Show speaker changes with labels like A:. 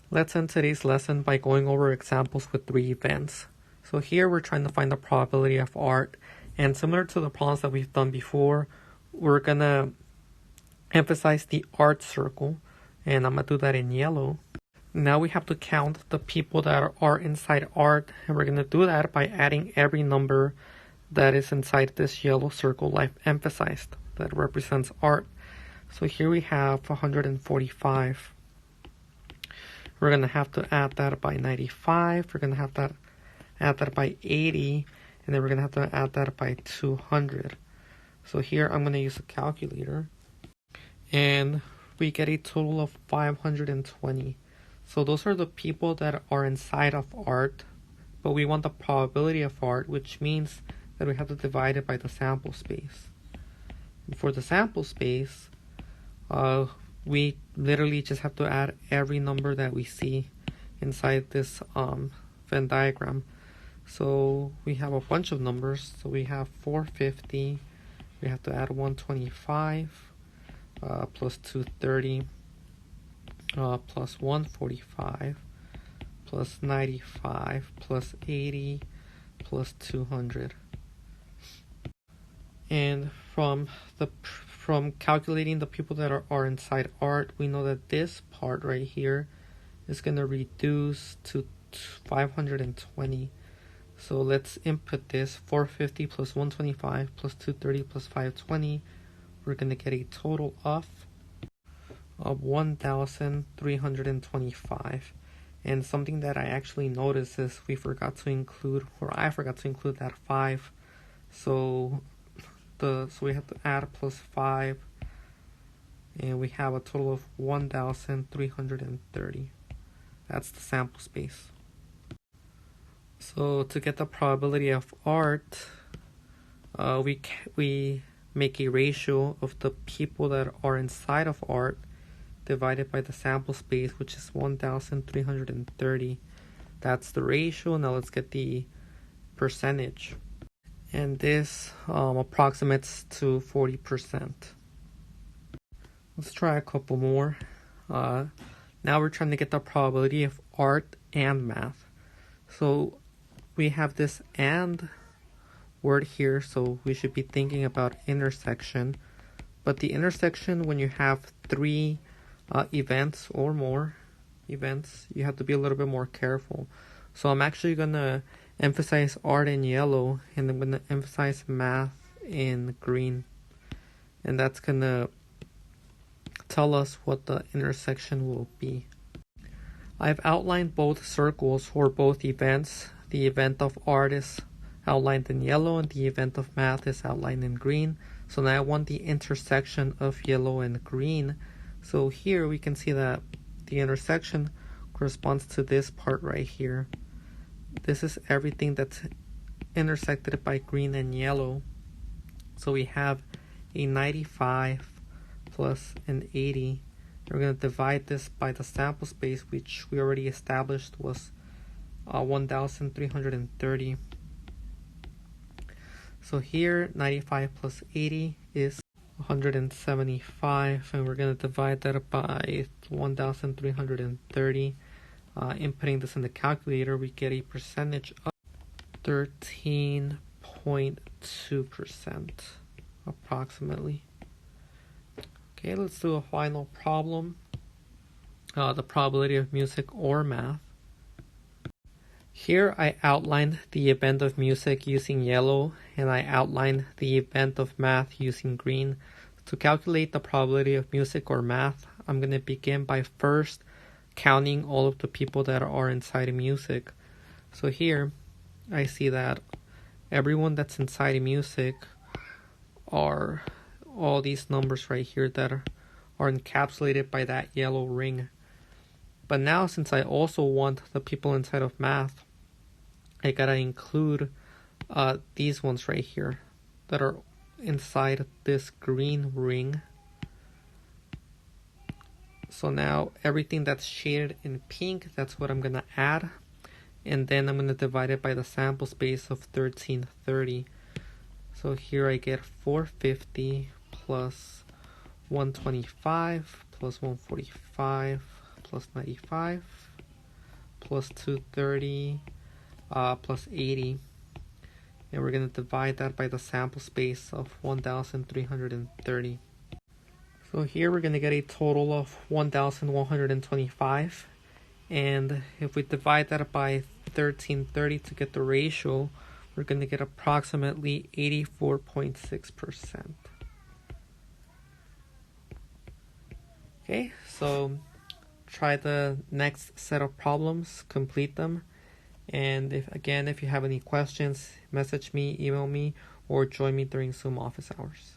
A: Let's end today's lesson by going over examples with 3 events. So here we're trying to find the probability of art, and similar to the problems that we've done before, we're going to emphasize the art circle, and I'm going to do that in yellow. Now we have to count the people that are inside art, and we're going to do that by adding every number that is inside this yellow circle I've emphasized that represents art. So here we have 145. We're going to have to add that by 95. We're going to have to add that by 80. And then we're going to have to add that by 200. So here I'm going to use a calculator. And we get a total of 520. So those are the people that are inside of art. But we want the probability of art, which means that we have to divide it by the sample space. And for the sample space, we literally just have to add every number that we see inside this Venn diagram. So we have a bunch of numbers. So we have 450. We have to add 125 plus 230 plus 145 plus 95 plus 80 plus 200. And from calculating the people that are inside art, we know that this part right here is going to reduce to 520. So let's input this 450 plus 125 plus 230 plus 520. We're going to get a total of 1,325. And something that I actually noticed is I forgot to include that 5. So we have to add plus 5, and we have a total of 1,330. That's the sample space. So to get the probability of art, we make a ratio of the people that are inside of art divided by the sample space, which is 1,330. That's the ratio. Now let's get the percentage. And this approximates to 40%. Let's try a couple more. Now we're trying to get the probability of art and math. So we have this and word here, so we should be thinking about intersection. But the intersection, when you have 3 events or more events, you have to be a little bit more careful. So I'm actually going to emphasize art in yellow, and I'm going to emphasize math in green. And that's going to tell us what the intersection will be. I've outlined both circles for both events. The event of art is outlined in yellow, and the event of math is outlined in green. So now I want the intersection of yellow and green. So here we can see that the intersection corresponds to this part right here. This is everything that's intersected by green and yellow. So we have a 95 plus an 80. We're going to divide this by the sample space, which we already established was 1,330. So here 95 plus 80 is 175, and we're going to divide that by 1,330. Inputting this in the calculator, we get a percentage of 13.2% approximately. Okay, let's do a final problem. The probability of music or math. Here I outlined the event of music using yellow, and I outlined the event of math using green. To calculate the probability of music or math, I'm going to begin by first counting all of the people that are inside of music. So here I see that everyone that's inside of music are all these numbers right here that are encapsulated by that yellow ring. But now, since I also want the people inside of math, I gotta include these ones right here that are inside this green ring. So now everything that's shaded in pink, that's what I'm gonna add, and then I'm gonna divide it by the sample space of 1330. So here I get 450 plus 125 plus 145 plus 95 plus 230 plus 80. And we're going to divide that by the sample space of 1,330. So here we're going to get a total of 1,125. And if we divide that by 1330 to get the ratio, we're going to get approximately 84.6%. Okay, so try the next set of problems, complete them. And if you have any questions, message me, email me, or join me during Zoom office hours.